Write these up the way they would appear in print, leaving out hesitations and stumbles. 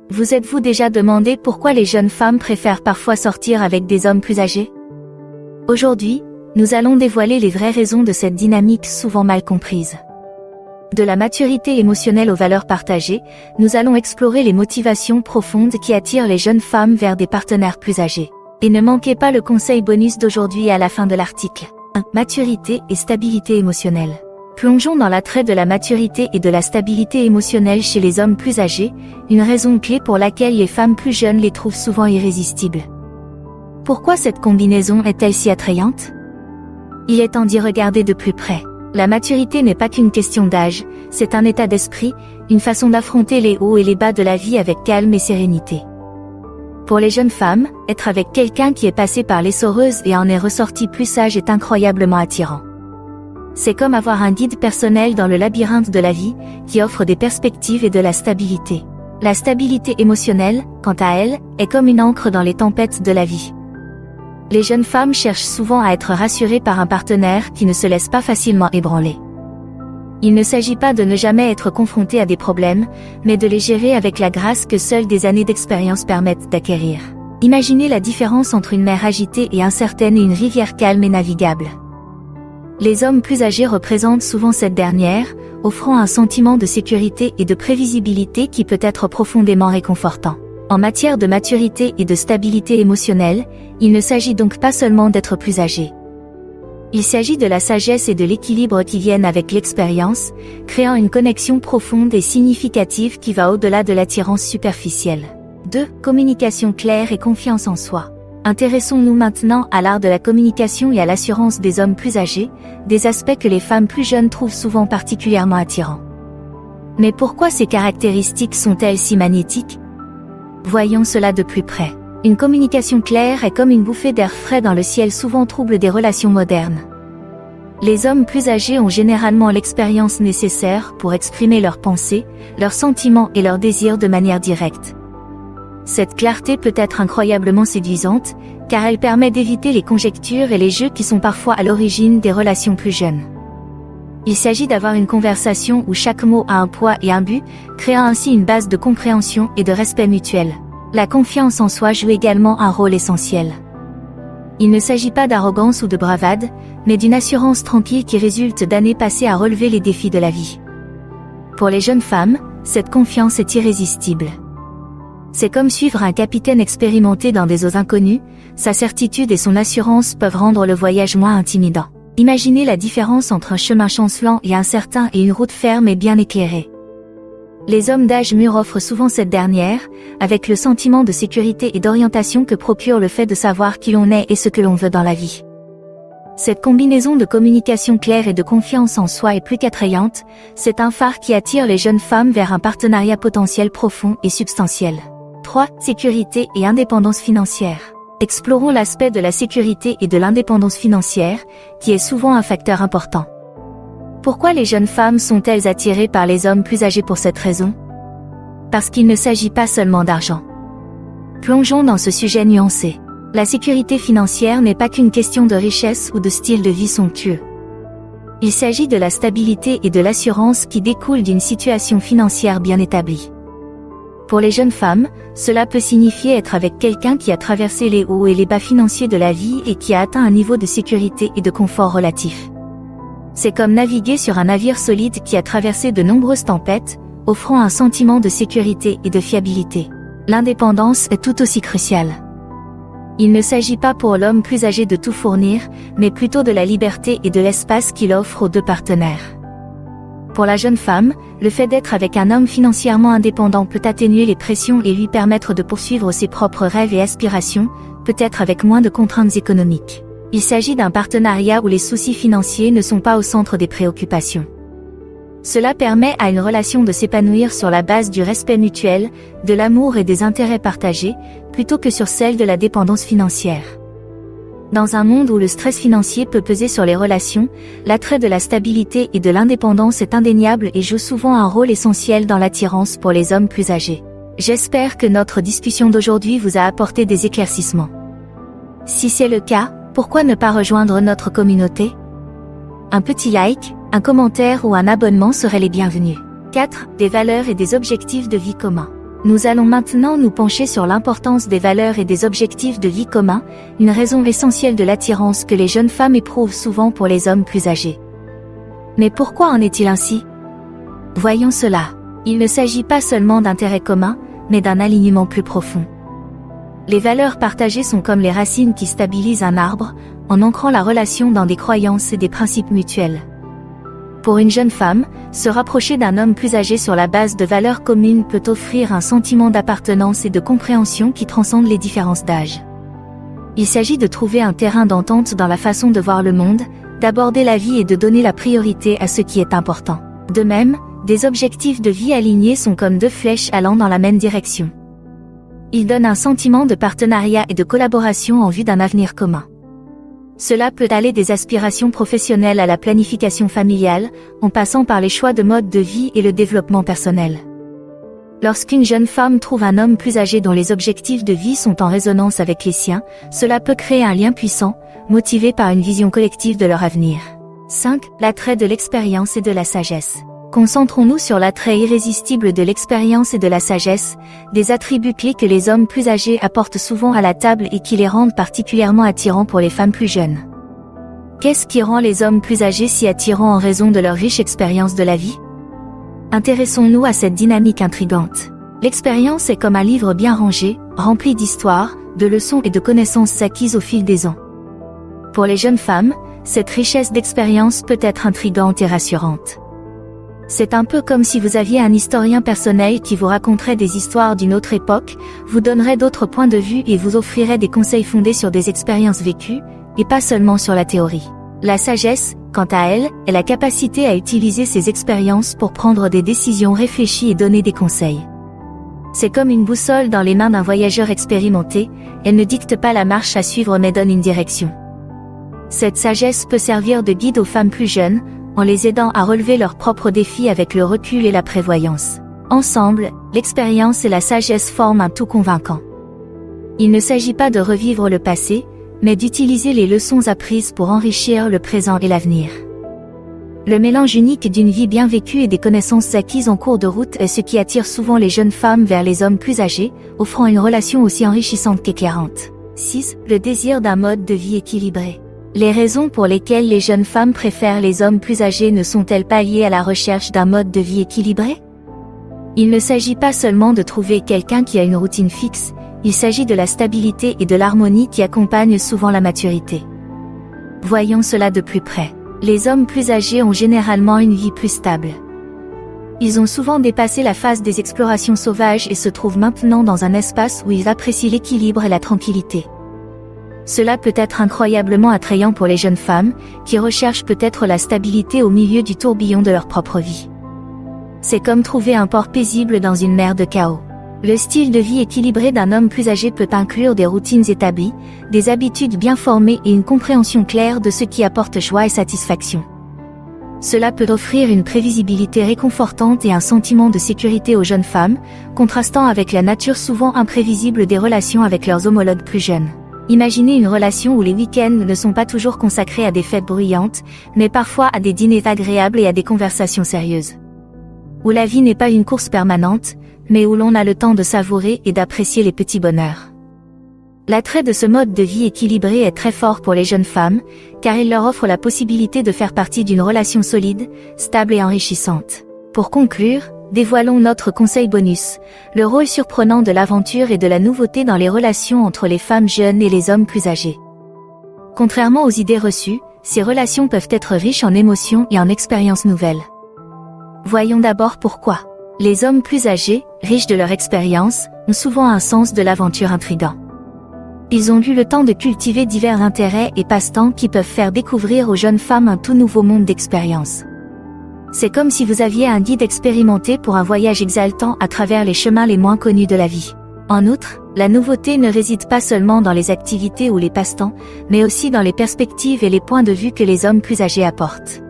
Vous êtes-vous déjà demandé pourquoi les jeunes femmes préfèrent parfois sortir avec des hommes plus âgés? Aujourd'hui, nous allons dévoiler les vraies raisons de cette dynamique souvent mal comprise. De la maturité émotionnelle aux valeurs partagées, nous allons explorer les motivations profondes qui attirent les jeunes femmes vers des partenaires plus âgés. Et ne manquez pas le conseil bonus d'aujourd'hui à la fin de l'article. 1. Maturité et stabilité émotionnelle. Plongeons dans l'attrait de la maturité et de la stabilité émotionnelle chez les hommes plus âgés, une raison clé pour laquelle les femmes plus jeunes les trouvent souvent irrésistibles. Pourquoi cette combinaison est-elle si attrayante? Il est temps d'y regarder de plus près. La maturité n'est pas qu'une question d'âge, c'est un état d'esprit, une façon d'affronter les hauts et les bas de la vie avec calme et sérénité. Pour les jeunes femmes, être avec quelqu'un qui est passé par l'essoreuse et en est ressorti plus sage est incroyablement attirant. C'est comme avoir un guide personnel dans le labyrinthe de la vie, qui offre des perspectives et de la stabilité. La stabilité émotionnelle, quant à elle, est comme une ancre dans les tempêtes de la vie. Les jeunes femmes cherchent souvent à être rassurées par un partenaire qui ne se laisse pas facilement ébranler. Il ne s'agit pas de ne jamais être confronté à des problèmes, mais de les gérer avec la grâce que seules des années d'expérience permettent d'acquérir. Imaginez la différence entre une mer agitée et incertaine et une rivière calme et navigable. Les hommes plus âgés représentent souvent cette dernière, offrant un sentiment de sécurité et de prévisibilité qui peut être profondément réconfortant. En matière de maturité et de stabilité émotionnelle, il ne s'agit donc pas seulement d'être plus âgé. Il s'agit de la sagesse et de l'équilibre qui viennent avec l'expérience, créant une connexion profonde et significative qui va au-delà de l'attirance superficielle. 2. Communication claire et confiance en soi. Intéressons-nous maintenant à l'art de la communication et à l'assurance des hommes plus âgés, des aspects que les femmes plus jeunes trouvent souvent particulièrement attirants. Mais pourquoi ces caractéristiques sont-elles si magnétiques? Voyons cela de plus près. Une communication claire est comme une bouffée d'air frais dans le ciel souvent trouble des relations modernes. Les hommes plus âgés ont généralement l'expérience nécessaire pour exprimer leurs pensées, leurs sentiments et leurs désirs de manière directe. Cette clarté peut être incroyablement séduisante, car elle permet d'éviter les conjectures et les jeux qui sont parfois à l'origine des relations plus jeunes. Il s'agit d'avoir une conversation où chaque mot a un poids et un but, créant ainsi une base de compréhension et de respect mutuel. La confiance en soi joue également un rôle essentiel. Il ne s'agit pas d'arrogance ou de bravade, mais d'une assurance tranquille qui résulte d'années passées à relever les défis de la vie. Pour les jeunes femmes, cette confiance est irrésistible. C'est comme suivre un capitaine expérimenté dans des eaux inconnues, sa certitude et son assurance peuvent rendre le voyage moins intimidant. Imaginez la différence entre un chemin chancelant et incertain et une route ferme et bien éclairée. Les hommes d'âge mûr offrent souvent cette dernière, avec le sentiment de sécurité et d'orientation que procure le fait de savoir qui l'on est et ce que l'on veut dans la vie. Cette combinaison de communication claire et de confiance en soi est plus qu'attrayante, c'est un phare qui attire les jeunes femmes vers un partenariat potentiel profond et substantiel. 3. Sécurité et indépendance financière. Explorons l'aspect de la sécurité et de l'indépendance financière, qui est souvent un facteur important. Pourquoi les jeunes femmes sont-elles attirées par les hommes plus âgés pour cette raison? Parce qu'il ne s'agit pas seulement d'argent. Plongeons dans ce sujet nuancé. La sécurité financière n'est pas qu'une question de richesse ou de style de vie somptueux. Il s'agit de la stabilité et de l'assurance qui découlent d'une situation financière bien établie. Pour les jeunes femmes, cela peut signifier être avec quelqu'un qui a traversé les hauts et les bas financiers de la vie et qui a atteint un niveau de sécurité et de confort relatif. C'est comme naviguer sur un navire solide qui a traversé de nombreuses tempêtes, offrant un sentiment de sécurité et de fiabilité. L'indépendance est tout aussi cruciale. Il ne s'agit pas pour l'homme plus âgé de tout fournir, mais plutôt de la liberté et de l'espace qu'il offre aux deux partenaires. Pour la jeune femme, le fait d'être avec un homme financièrement indépendant peut atténuer les pressions et lui permettre de poursuivre ses propres rêves et aspirations, peut-être avec moins de contraintes économiques. Il s'agit d'un partenariat où les soucis financiers ne sont pas au centre des préoccupations. Cela permet à une relation de s'épanouir sur la base du respect mutuel, de l'amour et des intérêts partagés, plutôt que sur celle de la dépendance financière. Dans un monde où le stress financier peut peser sur les relations, l'attrait de la stabilité et de l'indépendance est indéniable et joue souvent un rôle essentiel dans l'attirance pour les hommes plus âgés. J'espère que notre discussion d'aujourd'hui vous a apporté des éclaircissements. Si c'est le cas, pourquoi ne pas rejoindre notre communauté? Un petit like, un commentaire ou un abonnement seraient les bienvenus. 4. Des valeurs et des objectifs de vie communs. Nous allons maintenant nous pencher sur l'importance des valeurs et des objectifs de vie communs, une raison essentielle de l'attirance que les jeunes femmes éprouvent souvent pour les hommes plus âgés. Mais pourquoi en est-il ainsi? Voyons cela. Il ne s'agit pas seulement d'intérêts communs, mais d'un alignement plus profond. Les valeurs partagées sont comme les racines qui stabilisent un arbre, en ancrant la relation dans des croyances et des principes mutuels. Pour une jeune femme, se rapprocher d'un homme plus âgé sur la base de valeurs communes peut offrir un sentiment d'appartenance et de compréhension qui transcende les différences d'âge. Il s'agit de trouver un terrain d'entente dans la façon de voir le monde, d'aborder la vie et de donner la priorité à ce qui est important. De même, des objectifs de vie alignés sont comme deux flèches allant dans la même direction. Ils donnent un sentiment de partenariat et de collaboration en vue d'un avenir commun. Cela peut aller des aspirations professionnelles à la planification familiale, en passant par les choix de mode de vie et le développement personnel. Lorsqu'une jeune femme trouve un homme plus âgé dont les objectifs de vie sont en résonance avec les siens, cela peut créer un lien puissant, motivé par une vision collective de leur avenir. 5. L'attrait de l'expérience et de la sagesse. Concentrons-nous sur l'attrait irrésistible de l'expérience et de la sagesse, des attributs clés que les hommes plus âgés apportent souvent à la table et qui les rendent particulièrement attirants pour les femmes plus jeunes. Qu'est-ce qui rend les hommes plus âgés si attirants en raison de leur riche expérience de la vie? Intéressons-nous à cette dynamique intrigante. L'expérience est comme un livre bien rangé, rempli d'histoires, de leçons et de connaissances acquises au fil des ans. Pour les jeunes femmes, cette richesse d'expérience peut être intrigante et rassurante. C'est un peu comme si vous aviez un historien personnel qui vous raconterait des histoires d'une autre époque, vous donnerait d'autres points de vue et vous offrirait des conseils fondés sur des expériences vécues, et pas seulement sur la théorie. La sagesse, quant à elle, est la capacité à utiliser ces expériences pour prendre des décisions réfléchies et donner des conseils. C'est comme une boussole dans les mains d'un voyageur expérimenté, elle ne dicte pas la marche à suivre mais donne une direction. Cette sagesse peut servir de guide aux femmes plus jeunes, en les aidant à relever leurs propres défis avec le recul et la prévoyance. Ensemble, l'expérience et la sagesse forment un tout convaincant. Il ne s'agit pas de revivre le passé, mais d'utiliser les leçons apprises pour enrichir le présent et l'avenir. Le mélange unique d'une vie bien vécue et des connaissances acquises en cours de route est ce qui attire souvent les jeunes femmes vers les hommes plus âgés, offrant une relation aussi enrichissante qu'éclairante. 6. Le désir d'un mode de vie équilibré. Les raisons pour lesquelles les jeunes femmes préfèrent les hommes plus âgés ne sont-elles pas liées à la recherche d'un mode de vie équilibré? Il ne s'agit pas seulement de trouver quelqu'un qui a une routine fixe, il s'agit de la stabilité et de l'harmonie qui accompagnent souvent la maturité. Voyons cela de plus près. Les hommes plus âgés ont généralement une vie plus stable. Ils ont souvent dépassé la phase des explorations sauvages et se trouvent maintenant dans un espace où ils apprécient l'équilibre et la tranquillité. Cela peut être incroyablement attrayant pour les jeunes femmes, qui recherchent peut-être la stabilité au milieu du tourbillon de leur propre vie. C'est comme trouver un port paisible dans une mer de chaos. Le style de vie équilibré d'un homme plus âgé peut inclure des routines établies, des habitudes bien formées et une compréhension claire de ce qui apporte joie et satisfaction. Cela peut offrir une prévisibilité réconfortante et un sentiment de sécurité aux jeunes femmes, contrastant avec la nature souvent imprévisible des relations avec leurs homologues plus jeunes. Imaginez une relation où les week-ends ne sont pas toujours consacrés à des fêtes bruyantes, mais parfois à des dîners agréables et à des conversations sérieuses. Où la vie n'est pas une course permanente, mais où l'on a le temps de savourer et d'apprécier les petits bonheurs. L'attrait de ce mode de vie équilibré est très fort pour les jeunes femmes, car il leur offre la possibilité de faire partie d'une relation solide, stable et enrichissante. Pour conclure, dévoilons notre conseil bonus, le rôle surprenant de l'aventure et de la nouveauté dans les relations entre les femmes jeunes et les hommes plus âgés. Contrairement aux idées reçues, ces relations peuvent être riches en émotions et en expériences nouvelles. Voyons d'abord pourquoi. Les hommes plus âgés, riches de leur expérience, ont souvent un sens de l'aventure intrigant. Ils ont eu le temps de cultiver divers intérêts et passe-temps qui peuvent faire découvrir aux jeunes femmes un tout nouveau monde d'expériences. C'est comme si vous aviez un guide expérimenté pour un voyage exaltant à travers les chemins les moins connus de la vie. En outre, la nouveauté ne réside pas seulement dans les activités ou les passe-temps, mais aussi dans les perspectives et les points de vue que les hommes plus âgés apportent.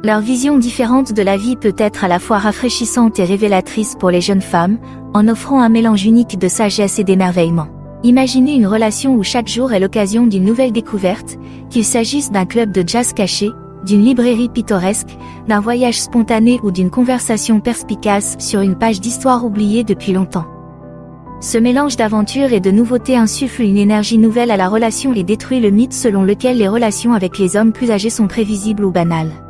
Leur vision différente de la vie peut être à la fois rafraîchissante et révélatrice pour les jeunes femmes, en offrant un mélange unique de sagesse et d'émerveillement. Imaginez une relation où chaque jour est l'occasion d'une nouvelle découverte, qu'il s'agisse d'un club de jazz caché, d'une librairie pittoresque, d'un voyage spontané ou d'une conversation perspicace sur une page d'histoire oubliée depuis longtemps. Ce mélange d'aventure et de nouveautés insuffle une énergie nouvelle à la relation et détruit le mythe selon lequel les relations avec les hommes plus âgés sont prévisibles ou banales.